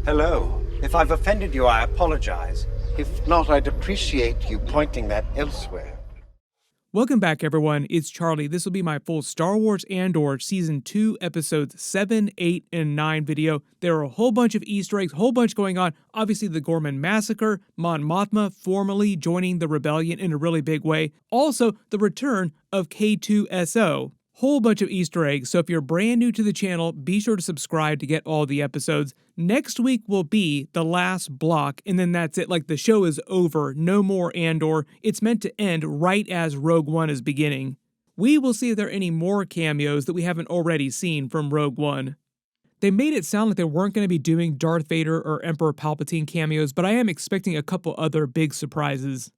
Hello. If I've offended you, I apologize. If not, I'd appreciate you pointing that elsewhere. Welcome back, everyone. It's Charlie. This will be my full Star Wars Andor Season 2, Episodes 7, 8, and 9 video. There are a whole bunch of Easter eggs, whole bunch going on. Obviously, the Ghorman Massacre, Mon Mothma formally joining the rebellion in a really big way. Also, the return of K2SO. Whole bunch of Easter eggs, so if you're brand new to the channel, be sure to subscribe to get all the episodes. Next week will be the last block, and then that's it. Like, the show is over. No more Andor. It's meant to end right as Rogue One is beginning. We will see if there are any more cameos that we haven't already seen from Rogue One. They made it sound like they weren't going to be doing Darth Vader or Emperor Palpatine cameos, but I am expecting a couple other big surprises.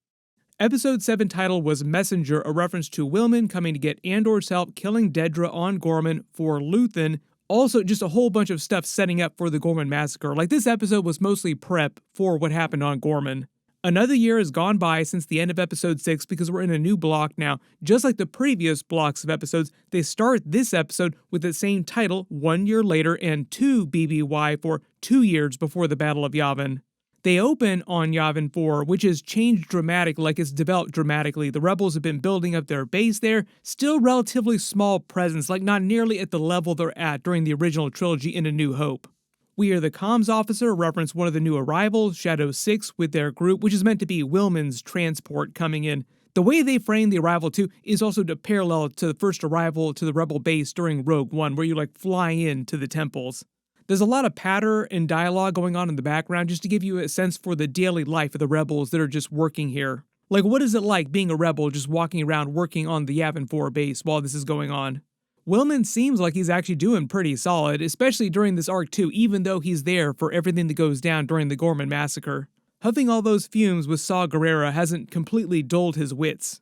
Episode 7 title was Messenger, a reference to Wilman coming to get Andor's help killing Dedra on Ghorman for Luthen. Also, just a whole bunch of stuff setting up for the Ghorman Massacre. Like, this episode was mostly prep for what happened on Ghorman. Another year has gone by since the end of Episode 6 because we're in a new block now. Just like the previous blocks of episodes, they start this episode with the same title 1 year later and 2 BBY for 2 years before the Battle of Yavin. They open on Yavin 4, which has changed dramatically, like it's developed dramatically. The rebels have been building up their base there, still relatively small presence, like not nearly at the level they're at during the original trilogy in A New Hope. We hear the comms officer reference one of the new arrivals, Shadow 6, with their group, which is meant to be Wilman's transport coming in. The way they frame the arrival too is also to parallel to the first arrival to the rebel base during Rogue One, where you like fly into the temples. There's a lot of patter and dialogue going on in the background just to give you a sense for the daily life of the rebels that are just working here. Like, what is it like being a rebel just walking around working on the Yavin 4 base while this is going on? Wilman seems like he's actually doing pretty solid, especially during this arc too, even though he's there for everything that goes down during the Ghorman Massacre. Huffing all those fumes with Saw Gerrera hasn't completely dulled his wits.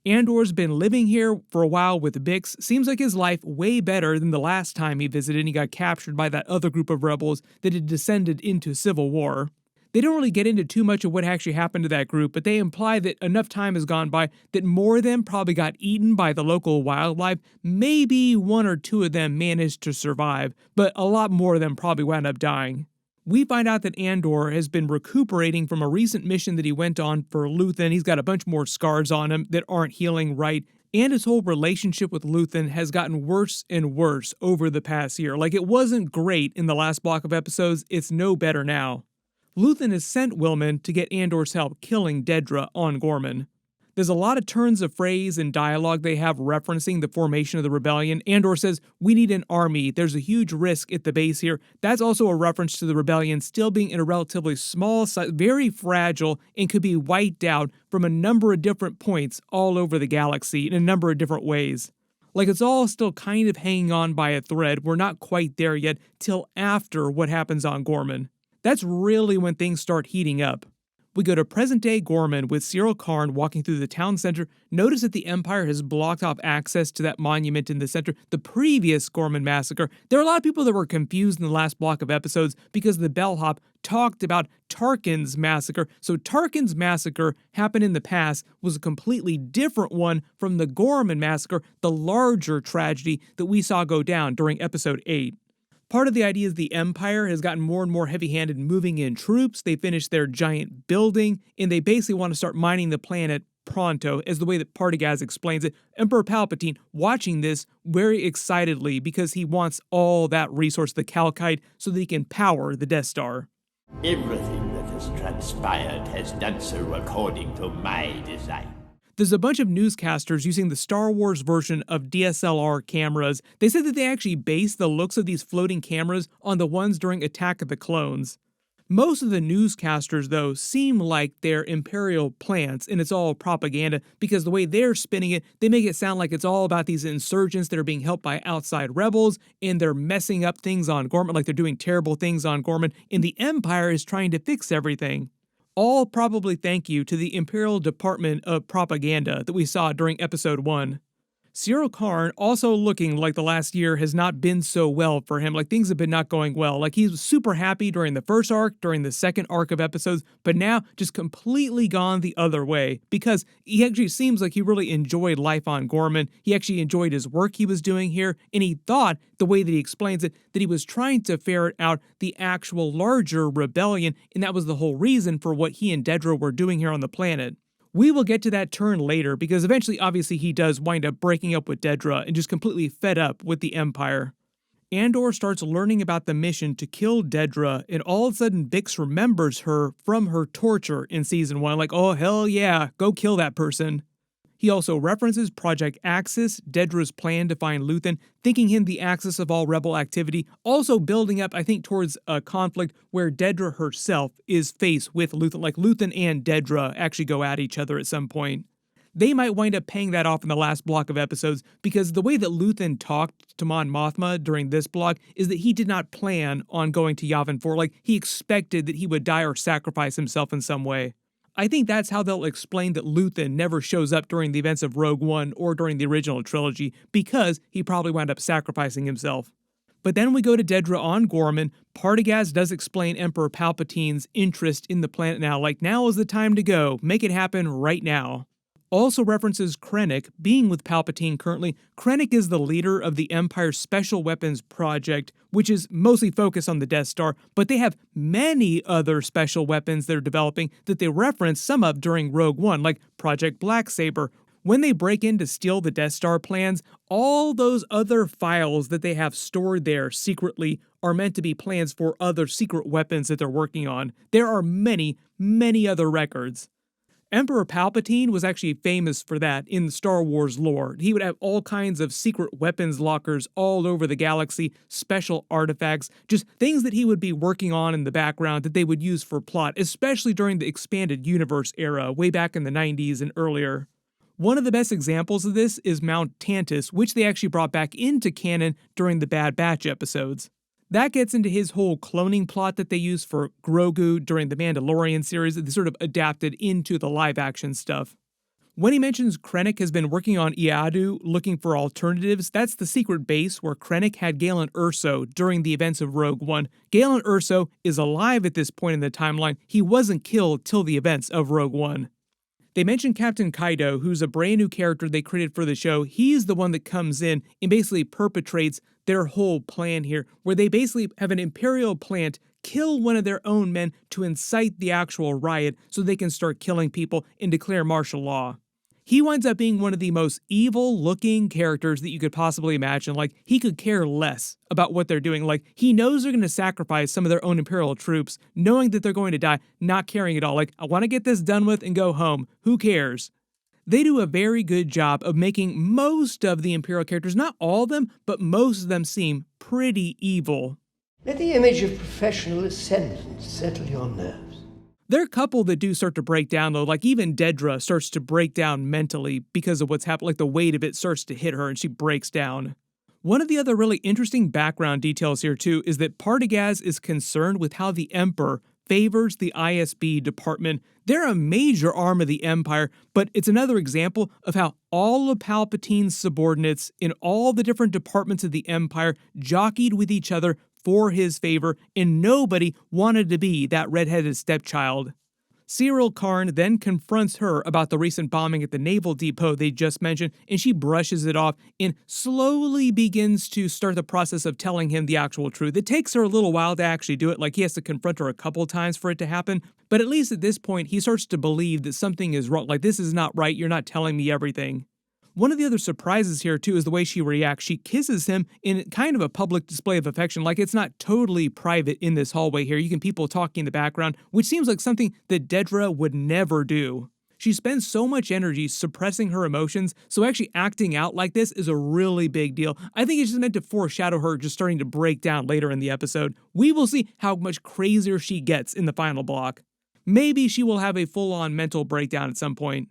Andor's been living here for a while with Bix. Seems like his life way better than the last time he visited and he got captured by that other group of rebels that had descended into civil war. They don't really get into too much of what actually happened to that group, but they imply that enough time has gone by that more of them probably got eaten by the local wildlife. Maybe 1 or 2 of them managed to survive, but a lot more of them probably wound up dying. We find out that Andor has been recuperating from a recent mission that he went on for Luthen. He's got a bunch more scars on him that aren't healing right, and his whole relationship with Luthen has gotten worse and worse over the past year. Like, it wasn't great in the last block of episodes, it's no better now. Luthen has sent Wilman to get Andor's help killing Dedra on Ghorman. There's a lot of turns of phrase and dialogue they have referencing the formation of the rebellion. Andor says, "We need an army. There's a huge risk at the base here." That's also a reference to the rebellion still being in a relatively small size, very fragile, and could be wiped out from a number of different points all over the galaxy in a number of different ways. Like, it's all still kind of hanging on by a thread. We're not quite there yet till after what happens on Ghorman. That's really when things start heating up. We go to present-day Ghorman with Syril Karn walking through the town center. Notice that the Empire has blocked off access to that monument in the center. The previous Ghorman Massacre, there are a lot of people that were confused in the last block of episodes because the bellhop talked about Tarkin's Massacre. So Tarkin's Massacre happened in the past, was a completely different one from the Ghorman Massacre, the larger tragedy that we saw go down during Episode 8. Part of the idea is the Empire has gotten more and more heavy-handed moving in troops. They finished their giant building, and they basically want to start mining the planet pronto, as the way that Partagas explains it. Emperor Palpatine watching this very excitedly because he wants all that resource, the Calcite, so that he can power the Death Star. Everything that has transpired has done so according to my design. There's a bunch of newscasters using the Star Wars version of DSLR cameras. They said that they actually based the looks of these floating cameras on the ones during Attack of the Clones. Most of the newscasters, though, seem like they're Imperial plants, and it's all propaganda, because the way they're spinning it, they make it sound like it's all about these insurgents that are being helped by outside rebels, and they're messing up things on Ghorman, like they're doing terrible things on Ghorman, and the Empire is trying to fix everything. All probably thank you to the Imperial Department of Propaganda that we saw during Episode 1. Syril Karn also looking like the last year has not been so well for him. Like things have been not going well. Like he was super happy during the first arc, during the second arc of episodes, but now just completely gone the other way because he actually seems like he really enjoyed life on Ghorman. He actually enjoyed his work he was doing here, and he thought, the way that he explains it, that he was trying to ferret out the actual larger rebellion, and that was the whole reason for what he and Dedra were doing here on the planet. We will get to that turn later because eventually, obviously, he does wind up breaking up with Dedra and just completely fed up with the Empire. Andor starts learning about the mission to kill Dedra, and all of a sudden Bix remembers her from her torture in Season 1, like, oh hell yeah, go kill that person. He also references Project Axis, Dedra's plan to find Luthen, thinking him the axis of all rebel activity, also building up, I think, towards a conflict where Dedra herself is faced with Luthen, like Luthen and Dedra actually go at each other at some point. They might wind up paying that off in the last block of episodes, because the way that Luthen talked to Mon Mothma during this block is that he did not plan on going to Yavin 4, like he expected that he would die or sacrifice himself in some way. I think that's how they'll explain that Luthen never shows up during the events of Rogue One or during the original trilogy, because he probably wound up sacrificing himself. But then we go to Dedra on Ghorman. Partagaz does explain Emperor Palpatine's interest in the planet now, like now is the time to go, make it happen right now. Also references Krennic being with Palpatine currently. Krennic is the leader of the Empire's Special Weapons Project, which is mostly focused on the Death Star, but they have many other special weapons they're developing that they reference some of during Rogue One, like Project Blacksaber. When they break in to steal the Death Star plans, all those other files that they have stored there secretly are meant to be plans for other secret weapons that they're working on. There are many, many other records. Emperor Palpatine was actually famous for that in Star Wars lore. He would have all kinds of secret weapons lockers all over the galaxy, special artifacts, just things that he would be working on in the background that they would use for plot, especially during the expanded universe era, way back in the 90s and earlier. One of the best examples of this is Mount Tantus, which they actually brought back into canon during the Bad Batch episodes. That gets into his whole cloning plot that they used for Grogu during the Mandalorian series that they sort of adapted into the live-action stuff. When he mentions Krennic has been working on Iadu looking for alternatives, that's the secret base where Krennic had Galen Erso during the events of Rogue One. Galen Erso is alive at this point in the timeline. He wasn't killed till the events of Rogue One. They mention Captain Kaido, who's a brand new character they created for the show. He's the one that comes in and basically perpetrates their whole plan here, where they basically have an Imperial plant kill one of their own men to incite the actual riot so they can start killing people and declare martial law. He winds up being one of the most evil-looking characters that you could possibly imagine. Like, he could care less about what they're doing. Like, he knows they're going to sacrifice some of their own Imperial troops, knowing that they're going to die, not caring at all. Like, I want to get this done with and go home. Who cares? They do a very good job of making most of the Imperial characters, not all of them, but most of them seem pretty evil. Let the image of professional ascendance settle your nerves. There are a couple that do start to break down, though, like even Dedra starts to break down mentally because of what's happened, like the weight of it starts to hit her and she breaks down. One of the other really interesting background details here, too, is that Partagaz is concerned with how the Emperor favors the ISB department. They're a major arm of the Empire, but it's another example of how all of Palpatine's subordinates in all the different departments of the Empire jockeyed with each other for his favor, and nobody wanted to be that redheaded stepchild. Syril Karn then confronts her about the recent bombing at the naval depot they just mentioned, and she brushes it off and slowly begins to start the process of telling him the actual truth. It takes her a little while to actually do it, like he has to confront her a couple times for it to happen, but at least at this point he starts to believe that something is wrong, like this is not right, you're not telling me everything. One of the other surprises here, too, is the way she reacts. She kisses him in kind of a public display of affection, like it's not totally private in this hallway here. You can people talking in the background, which seems like something that Dedra would never do. She spends so much energy suppressing her emotions, so actually acting out like this is a really big deal. I think it's just meant to foreshadow her just starting to break down later in the episode. We will see how much crazier she gets in the final block. Maybe she will have a full-on mental breakdown at some point.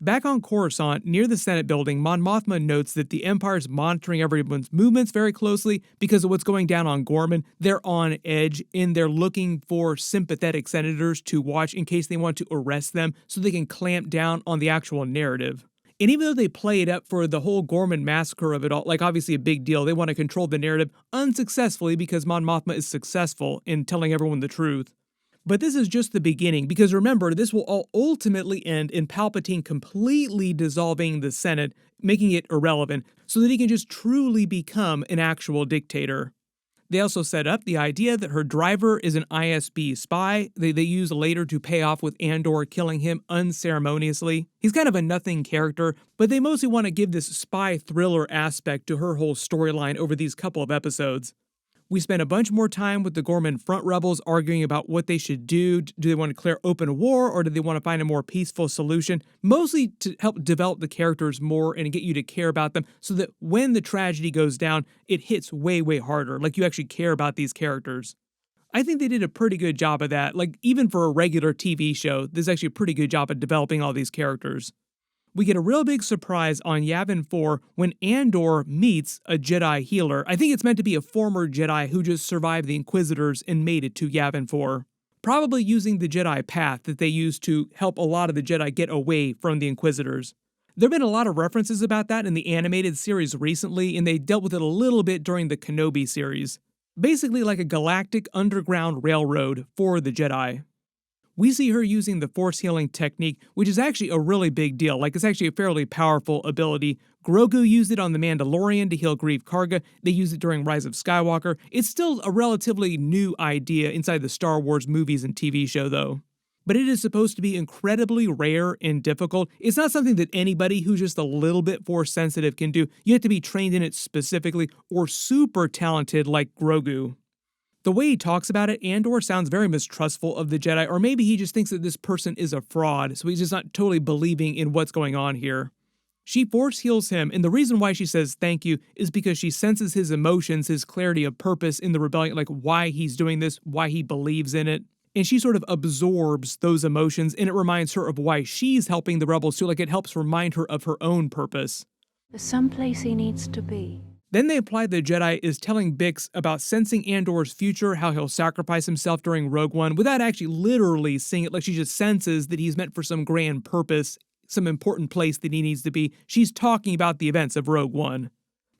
Back on Coruscant, near the Senate building, Mon Mothma notes that the Empire's monitoring everyone's movements very closely because of what's going down on Ghorman. They're on edge, and they're looking for sympathetic senators to watch in case they want to arrest them so they can clamp down on the actual narrative. And even though they play it up for the whole Ghorman massacre of it all, like obviously a big deal, they want to control the narrative unsuccessfully because Mon Mothma is successful in telling everyone the truth. But this is just the beginning, because remember, this will all ultimately end in Palpatine completely dissolving the Senate, making it irrelevant, so that he can just truly become an actual dictator. They also set up the idea that her driver is an ISB spy they use later to pay off with Andor killing him unceremoniously. He's kind of a nothing character, but they mostly want to give this spy thriller aspect to her whole storyline over these couple of episodes. We spent a bunch more time with the Ghorman front rebels arguing about what they should do. Do they want to declare open war, or do they want to find a more peaceful solution? Mostly to help develop the characters more and get you to care about them so that when the tragedy goes down, it hits way, way harder. Like you actually care about these characters. I think they did a pretty good job of that. Like even for a regular TV show, there's actually a pretty good job of developing all these characters. We get a real big surprise on Yavin 4 when Andor meets a Jedi healer. I think it's meant to be a former Jedi who just survived the Inquisitors and made it to Yavin 4. Probably using the Jedi path that they used to help a lot of the Jedi get away from the Inquisitors. There have been a lot of references about that in the animated series recently, and they dealt with it a little bit during the Kenobi series. Basically like a galactic underground railroad for the Jedi. We see her using the force healing technique, which is actually a really big deal. Like, it's actually a fairly powerful ability. Grogu used it on the Mandalorian to heal Grief Karga. They used it during Rise of Skywalker. It's still a relatively new idea inside the Star Wars movies and TV show, though. But it is supposed to be incredibly rare and difficult. It's not something that anybody who's just a little bit force sensitive can do. You have to be trained in it specifically or super talented like Grogu. The way he talks about it, Andor sounds very mistrustful of the Jedi, or maybe he just thinks that this person is a fraud, so he's just not totally believing in what's going on here. She force heals him, and the reason why she says thank you is because she senses his emotions, his clarity of purpose in the rebellion, like why he's doing this, why he believes in it. And she sort of absorbs those emotions, and it reminds her of why she's helping the rebels too, like it helps remind her of her own purpose. There's someplace he needs to be. Then they imply the Jedi is telling Bix about sensing Andor's future, how he'll sacrifice himself during Rogue One, without actually literally seeing it. Like she just senses that he's meant for some grand purpose, some important place that he needs to be. She's talking about the events of Rogue One.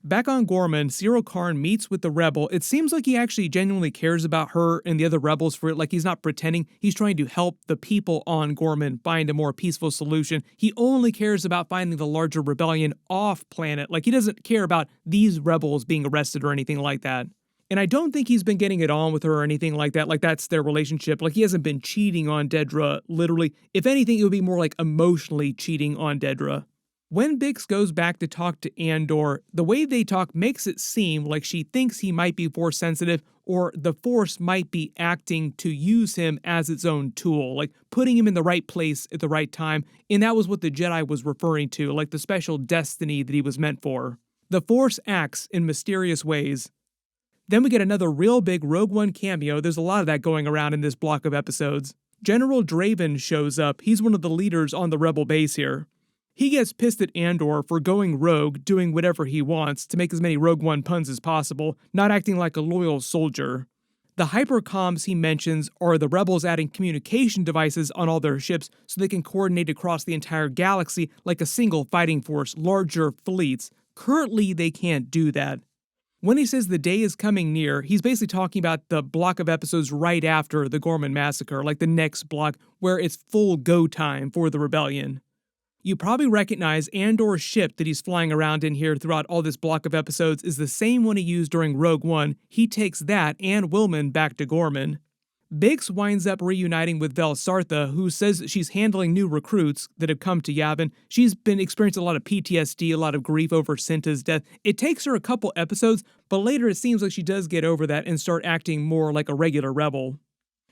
Back on Ghorman, Syril Karn meets with the rebel. It seems like he actually genuinely cares about her and the other rebels for it, like he's not pretending. He's trying to help the people on Ghorman find a more peaceful solution. He only cares about finding the larger rebellion off planet. Like he doesn't care about these rebels being arrested or anything like that. And I don't think he's been getting it on with her or anything like that. Like that's their relationship. Like he hasn't been cheating on Dedra, literally. If anything, it would be more like emotionally cheating on Dedra. When Bix goes back to talk to Andor, the way they talk makes it seem like she thinks he might be force sensitive or the Force might be acting to use him as its own tool, like putting him in the right place at the right time, and that was what the Jedi was referring to, like the special destiny that he was meant for. The Force acts in mysterious ways. Then we get another real big Rogue One cameo. There's a lot of that going around in this block of episodes. General Draven shows up. He's one of the leaders on the Rebel base here. He gets pissed at Andor for going rogue, doing whatever he wants to make as many Rogue One puns as possible, not acting like a loyal soldier. The hypercoms he mentions are the rebels adding communication devices on all their ships so they can coordinate across the entire galaxy like a single fighting force, larger fleets. Currently, they can't do that. When he says the day is coming near, he's basically talking about the block of episodes right after the Ghorman Massacre, like the next block where it's full go time for the rebellion. You probably recognize Andor's ship that he's flying around in here throughout all this block of episodes is the same one he used during Rogue One. He takes that and Wilman back to Ghorman. Bix winds up reuniting with Vel Sartha, who says that she's handling new recruits that have come to Yavin. She's been experiencing a lot of PTSD, a lot of grief over Cinta's death. It takes her a couple episodes, but later it seems like she does get over that and start acting more like a regular rebel.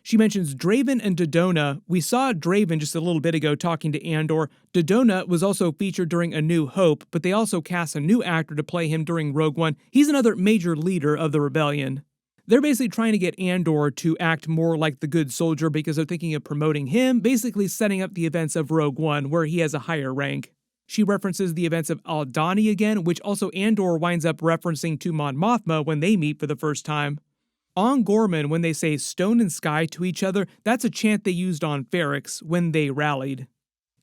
She mentions Draven and Dodona. We saw Draven just a little bit ago talking to Andor. Dodona was also featured during A New Hope, but they also cast a new actor to play him during Rogue One. He's another major leader of the rebellion. They're basically trying to get Andor to act more like the good soldier because they're thinking of promoting him, basically setting up the events of Rogue One, where he has a higher rank. She references the events of Aldhani again, which also Andor winds up referencing to Mon Mothma when they meet for the first time. On Ghorman, when they say stone and sky to each other, that's a chant they used on Ferrix when they rallied.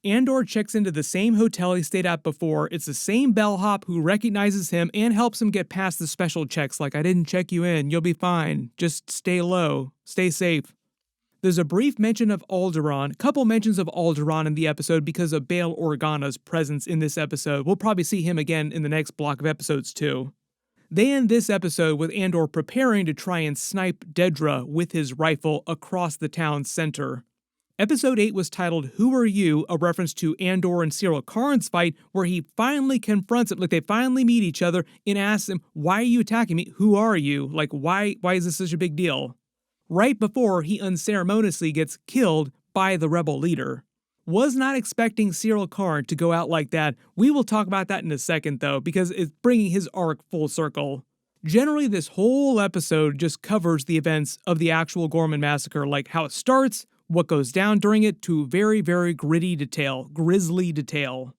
Andor checks into the same hotel he stayed at before. It's the same bellhop who recognizes him and helps him get past the special checks, like, I didn't check you in, you'll be fine. Just stay low, stay safe. There's a brief mention of Alderaan, a couple mentions of Alderaan in the episode because of Bail Organa's presence in this episode. We'll probably see him again in the next block of episodes too. They end this episode with Andor preparing to try and snipe Dedra with his rifle across the town's center. Episode 8 was titled Who Are You?, a reference to Andor and Syril Karn's fight where he finally confronts him, like they finally meet each other and asks him, why are you attacking me? Who are you? Like, why is this such a big deal? Right before he unceremoniously gets killed by the rebel leader. Was not expecting Syril Karn to go out like that. We will talk about that in a second though, because it's bringing his arc full circle. Generally, this whole episode just covers the events of the actual Ghorman massacre, like how it starts, what goes down during it, to very, very gritty detail, grisly detail.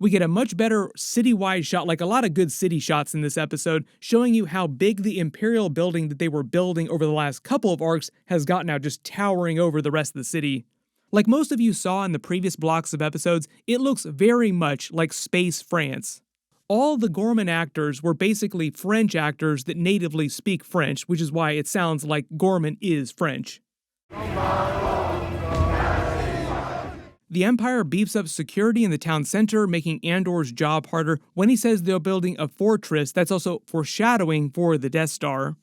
We get a much better city-wide shot, like a lot of good city shots in this episode, showing you how big the Imperial building that they were building over the last couple of arcs has gotten now, just towering over the rest of the city. Like most of you saw in the previous blocks of episodes, it looks very much like Space France. All the Ghorman actors were basically French actors that natively speak French, which is why it sounds like Ghorman is French. The Empire beefs up security in the town center, making Andor's job harder when he says they're building a fortress that's also foreshadowing for the Death Star.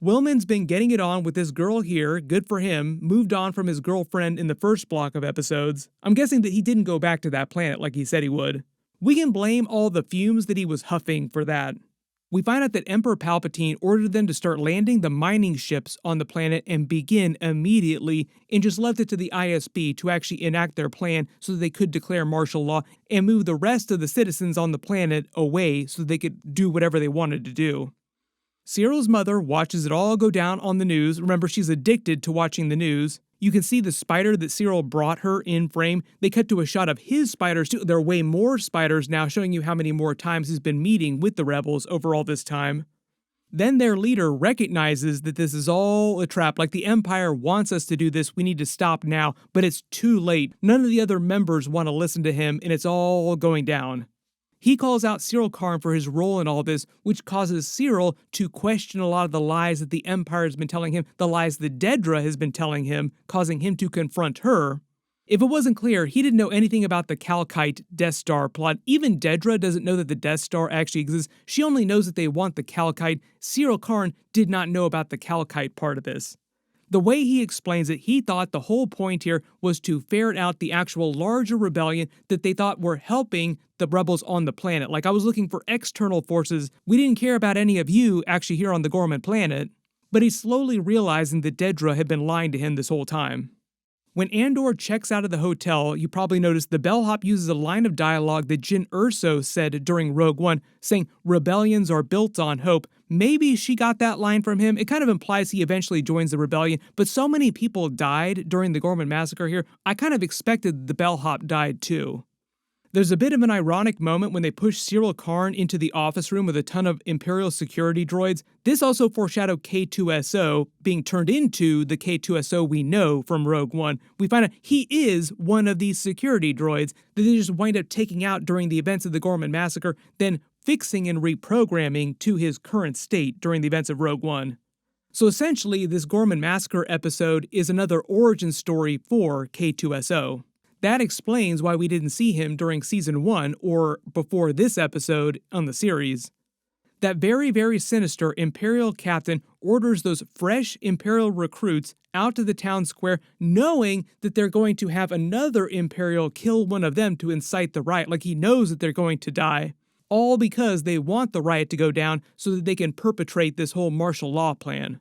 Willman's been getting it on with this girl here, good for him, moved on from his girlfriend in the first block of episodes. I'm guessing that he didn't go back to that planet like he said he would. We can blame all the fumes that he was huffing for that. We find out that Emperor Palpatine ordered them to start landing the mining ships on the planet and begin immediately, and just left it to the ISB to actually enact their plan so that they could declare martial law and move the rest of the citizens on the planet away so they could do whatever they wanted to do. Syril's mother watches it all go down on the news. Remember, she's addicted to watching the news. You can see the spider that Syril brought her in frame. They cut to a shot of his spiders too. There are way more spiders now, showing you how many more times he's been meeting with the rebels over all this time. Then their leader recognizes that this is all a trap. Like, the Empire wants us to do this, we need to stop now, but it's too late. None of the other members want to listen to him, and it's all going down. He calls out Syril Karn for his role in all this, which causes Syril to question a lot of the lies that the Empire has been telling him, the lies that Dedra has been telling him, causing him to confront her. If it wasn't clear, he didn't know anything about the Calkite Death Star plot. Even Dedra doesn't know that the Death Star actually exists. She only knows that they want the Calkite. Syril Karn did not know about the Calkite part of this. The way he explains it, he thought the whole point here was to ferret out the actual larger rebellion that they thought were helping the rebels on the planet. Like, I was looking for external forces. We didn't care about any of you actually here on the Ghorman planet. But he's slowly realizing that Dedra had been lying to him this whole time. When Andor checks out of the hotel, you probably noticed the bellhop uses a line of dialogue that Jyn Erso said during Rogue One, saying, "Rebellions are built on hope." Maybe she got that line from him. It kind of implies he eventually joins the rebellion, but so many people died during the Ghorman massacre here, I kind of expected the bellhop died too. There's a bit of an ironic moment when they push Syril Karn into the office room with a ton of Imperial security droids. This also foreshadowed K2SO being turned into the K2SO we know from Rogue One. We find out he is one of these security droids that they just wind up taking out during the events of the Ghorman massacre, then fixing and reprogramming to his current state during the events of Rogue One. So essentially, this Ghorman massacre episode is another origin story for K2SO. That explains why we didn't see him during Season 1 or before this episode on the series. That very, very sinister Imperial captain orders those fresh Imperial recruits out to the town square, knowing that they're going to have another Imperial kill one of them to incite the riot. Like, he knows that they're going to die. All because they want the riot to go down so that they can perpetrate this whole martial law plan.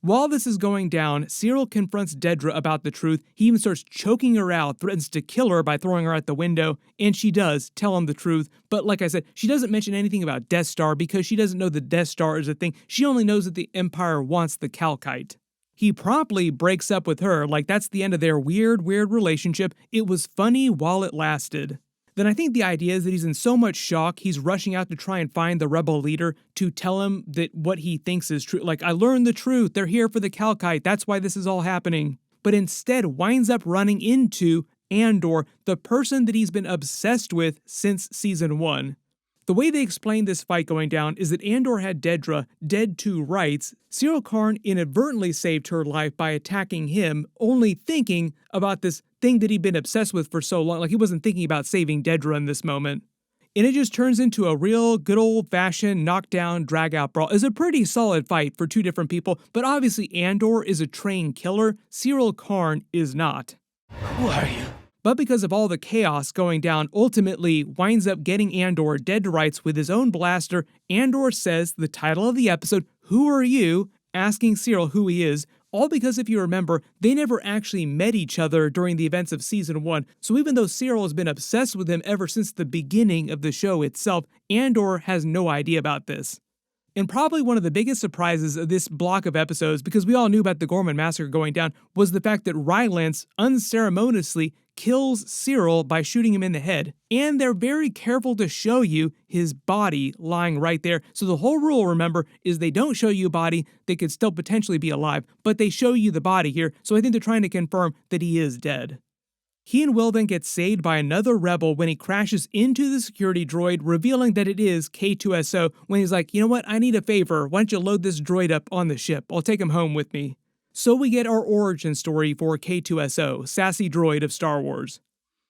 While this is going down, Syril confronts Dedra about the truth. He even starts choking her out, threatens to kill her by throwing her out the window, and she does tell him the truth. But like I said, she doesn't mention anything about Death Star because she doesn't know the Death Star is a thing. She only knows that the Empire wants the Calkite. He promptly breaks up with her, like that's the end of their weird relationship. It was funny while it lasted. Then I think the idea is that he's in so much shock, he's rushing out to try and find the rebel leader to tell him that what he thinks is true. Like, I learned the truth, they're here for the Calkite, that's why this is all happening. But instead winds up running into Andor, the person that he's been obsessed with since season 1. The way they explain this fight going down is that Andor had Dedra dead to rights. Syril Karn inadvertently saved her life by attacking him, only thinking about this thing that he'd been obsessed with for so long. Like, he wasn't thinking about saving Dedra in this moment. And it just turns into a real good old-fashioned knockdown, drag-out brawl. It's a pretty solid fight for two different people, but obviously Andor is a trained killer. Syril Karn is not. Who are you? But because of all the chaos going down, ultimately winds up getting Andor dead to rights with his own blaster. Andor says the title of the episode, "Who are you?" asking Syril who he is. All because, if you remember, they never actually met each other during the events of season 1. So even though Syril has been obsessed with him ever since the beginning of the show itself, Andor has no idea about this. And probably one of the biggest surprises of this block of episodes, because we all knew about the Ghorman Massacre going down, was the fact that Rylance unceremoniously kills Syril by shooting him in the head. And they're very careful to show you his body lying right there. So the whole rule, remember, is they don't show you a body that could still potentially be alive, but they show you the body here. So I think they're trying to confirm that he is dead. He and Will then get saved by another rebel when he crashes into the security droid, revealing that it is K2SO, when he's like, you know what, I need a favor. Why don't you load this droid up on the ship? I'll take him home with me. So we get our origin story for K2SO, sassy droid of Star Wars.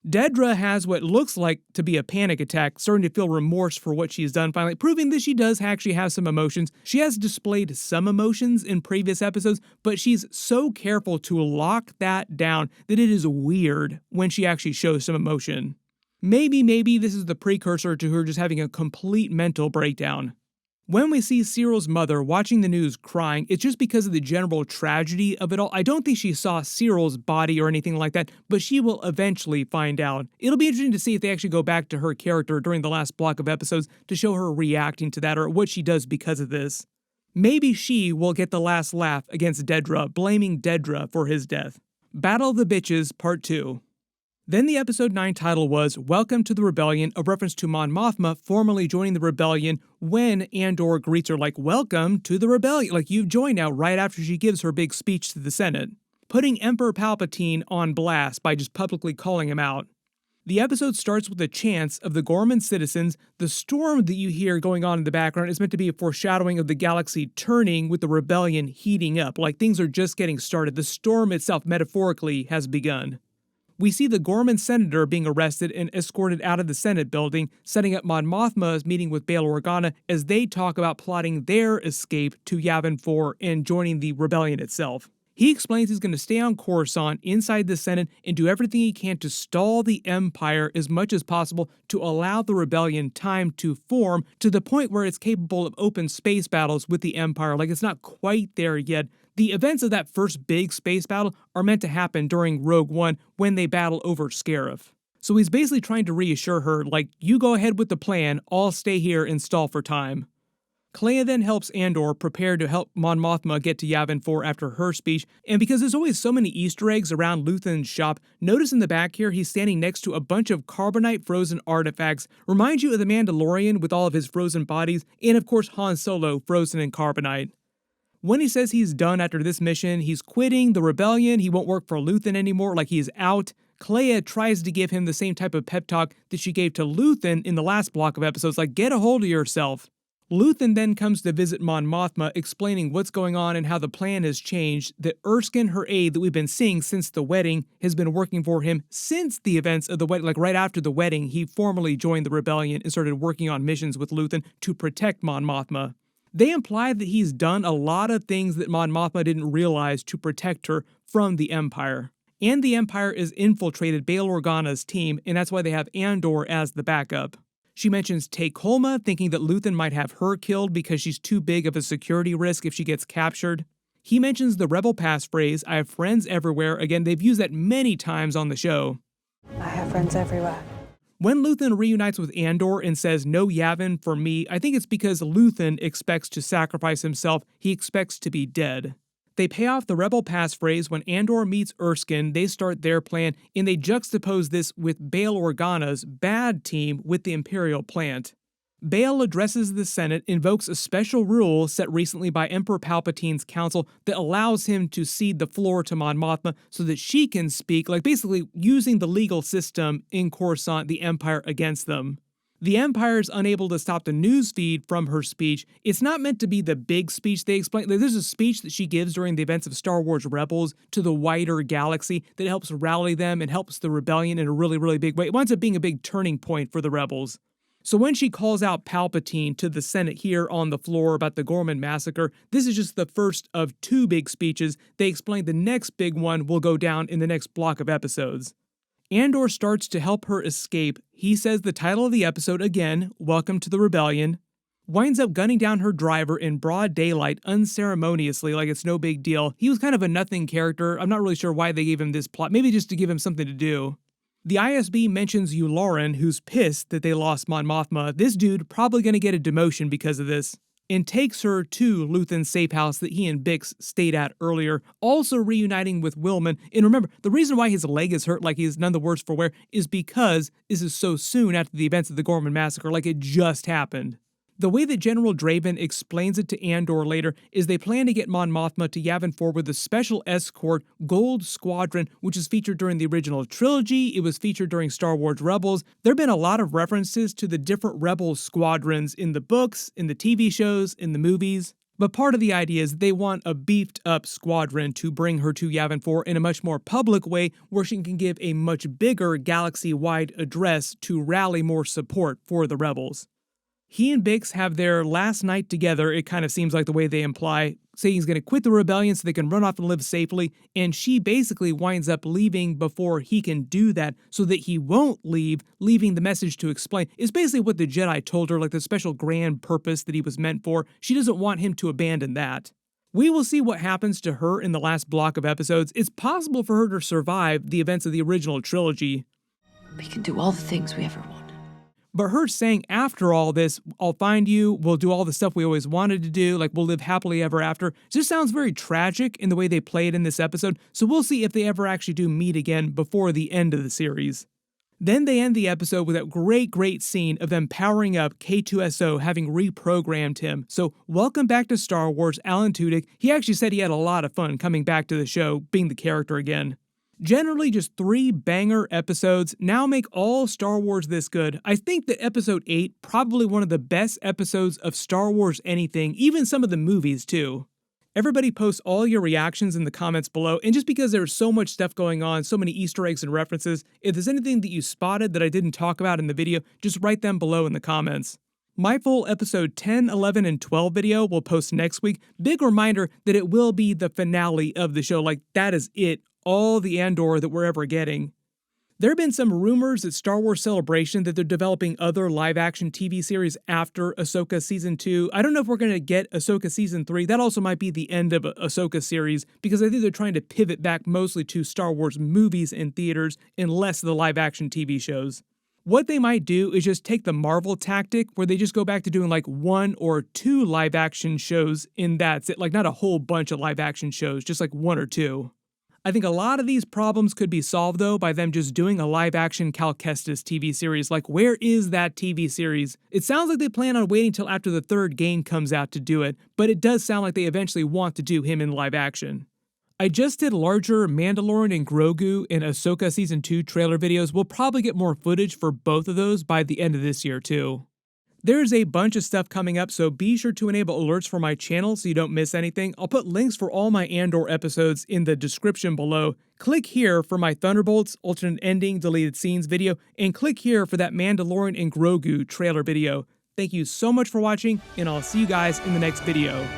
Dedra has what looks like to be a panic attack, starting to feel remorse for what she's done finally, proving that she does actually have some emotions. She has displayed some emotions in previous episodes, but she's so careful to lock that down that it is weird when she actually shows some emotion. Maybe this is the precursor to her just having a complete mental breakdown. When we see Syril's mother watching the news crying, it's just because of the general tragedy of it all. I don't think she saw Syril's body or anything like that, but she will eventually find out. It'll be interesting to see if they actually go back to her character during the last block of episodes to show her reacting to that or what she does because of this. Maybe she will get the last laugh against Dedra, blaming Dedra for his death. Battle of the Bitches Part 2. Then the episode 9 title was Welcome to the Rebellion, a reference to Mon Mothma formally joining the rebellion when Andor greets her like, welcome to the rebellion, like you've joined now, right after she gives her big speech to the Senate, putting Emperor Palpatine on blast by just publicly calling him out. The episode starts with a chants of the Ghorman citizens. The storm that you hear going on in the background is meant to be a foreshadowing of the galaxy turning with the rebellion heating up, like things are just getting started. The storm itself, metaphorically, has begun. We see the Ghorman senator being arrested and escorted out of the Senate building, setting up Mon Mothma's meeting with Bail Organa as they talk about plotting their escape to Yavin 4 and joining the rebellion itself. He explains he's going to stay on Coruscant inside the Senate and do everything he can to stall the Empire as much as possible to allow the rebellion time to form to the point where it's capable of open space battles with the Empire. Like, it's not quite there yet. The events of that first big space battle are meant to happen during Rogue One when they battle over Scarif. So he's basically trying to reassure her, like, you go ahead with the plan, I'll stay here and stall for time. Kleya then helps Andor prepare to help Mon Mothma get to Yavin 4 after her speech, and because there's always so many Easter eggs around Luthen's shop, notice in the back here he's standing next to a bunch of carbonite frozen artifacts. Reminds you of the Mandalorian with all of his frozen bodies, and of course Han Solo frozen in carbonite. When he says he's done after this mission, he's quitting the rebellion, he won't work for Luthen anymore, like he's out. Kleya tries to give him the same type of pep talk that she gave to Luthen in the last block of episodes, like, get a hold of yourself. Luthen then comes to visit Mon Mothma, explaining what's going on and how the plan has changed, that Erskine, her aide that we've been seeing since the wedding, has been working for him since the events of the wedding. Like right after the wedding, he formally joined the rebellion and started working on missions with Luthen to protect Mon Mothma. They imply that he's done a lot of things that Mon Mothma didn't realize to protect her from the Empire. And the Empire has infiltrated Bail Organa's team, and that's why they have Andor as the backup. She mentions Take Holma, thinking that Luthen might have her killed because she's too big of a security risk if she gets captured. He mentions the Rebel passphrase, I have friends everywhere. Again, they've used that many times on the show. I have friends everywhere. When Luthen reunites with Andor and says, no Yavin for me, I think it's because Luthen expects to sacrifice himself. He expects to be dead. They pay off the Rebel passphrase when Andor meets Erskine. They start their plan, and they juxtapose this with Bail Organa's bad team with the Imperial plant. Bail addresses the Senate, invokes a special rule set recently by Emperor Palpatine's council that allows him to cede the floor to Mon Mothma so that she can speak, like basically using the legal system in Coruscant, the Empire, against them. The Empire is unable to stop the news feed from her speech. It's not meant to be the big speech they explain. There's a speech that she gives during the events of Star Wars Rebels to the wider galaxy that helps rally them and helps the rebellion in a really, really big way. It winds up being a big turning point for the rebels. So when she calls out Palpatine to the Senate here on the floor about the Ghorman Massacre, this is just the first of 2 big speeches. They explain the next big one will go down in the next block of episodes. Andor starts to help her escape. He says the title of the episode again, Welcome to the Rebellion, winds up gunning down her driver in broad daylight unceremoniously like it's no big deal. He was kind of a nothing character. I'm not really sure why they gave him this plot, maybe just to give him something to do. The ISB mentions Yularen, who's pissed that they lost Mon Mothma. This dude probably gonna get a demotion because of this, and takes her to Luthen's safe house that he and Bix stayed at earlier, also reuniting with Wilman. And remember, the reason why his leg is hurt like he's none the worse for wear is because this is so soon after the events of the Ghorman Massacre, like it just happened. The way that General Draven explains it to Andor later is they plan to get Mon Mothma to Yavin 4 with a special escort, Gold Squadron, which is featured during the original trilogy. It was featured during Star Wars Rebels. There have been a lot of references to the different Rebel squadrons in the books, in the TV shows, in the movies. But part of the idea is that they want a beefed up squadron to bring her to Yavin 4 in a much more public way where she can give a much bigger galaxy-wide address to rally more support for the rebels. He and Bix have their last night together, it kind of seems like the way they imply, saying he's going to quit the rebellion so they can run off and live safely, and she basically winds up leaving before he can do that so that he won't leave, leaving the message to explain. It's basically what the Jedi told her, like the special grand purpose that he was meant for. She doesn't want him to abandon that. We will see what happens to her in the last block of episodes. It's possible for her to survive the events of the original trilogy. We can do all the things we ever wanted. But her saying after all this, I'll find you, we'll do all the stuff we always wanted to do, like we'll live happily ever after, just sounds very tragic in the way they play it in this episode, so we'll see if they ever actually do meet again before the end of the series. Then they end the episode with that great scene of them powering up K2SO, having reprogrammed him. So welcome back to Star Wars, Alan Tudyk. He actually said he had a lot of fun coming back to the show, being the character again. Generally just 3 banger episodes now make all Star Wars this good. I think that episode 8, probably one of the best episodes of Star Wars anything, even some of the movies too. Everybody post all your reactions in the comments below, and just because there's so much stuff going on, so many Easter eggs and references, if there's anything that you spotted that I didn't talk about in the video, just write them below in the comments. My full episode 10, 11, and 12 video will post next week. Big reminder that it will be the finale of the show, like that is it. All the Andor that we're ever getting. There have been some rumors at Star Wars Celebration that they're developing other live-action TV series after Ahsoka Season 2. I don't know if we're going to get Ahsoka Season 3. That also might be the end of Ahsoka series, because I think they're trying to pivot back mostly to Star Wars movies in theaters and less of the live-action TV shows. What they might do is just take the Marvel tactic where they just go back to doing like 1 or 2 live-action shows, and that's it. Like not a whole bunch of live-action shows, just like 1 or 2. I think a lot of these problems could be solved, though, by them just doing a live-action Cal Kestis TV series. Like, where is that TV series? It sounds like they plan on waiting till after the 3rd game comes out to do it, but it does sound like they eventually want to do him in live action. I just did larger Mandalorian and Grogu and Ahsoka Season 2 trailer videos. We'll probably get more footage for both of those by the end of this year, too. There's a bunch of stuff coming up, so be sure to enable alerts for my channel so you don't miss anything. I'll put links for all my Andor episodes in the description below. Click here for my Thunderbolts, alternate ending, deleted scenes video, and click here for that Mandalorian and Grogu trailer video. Thank you so much for watching, and I'll see you guys in the next video.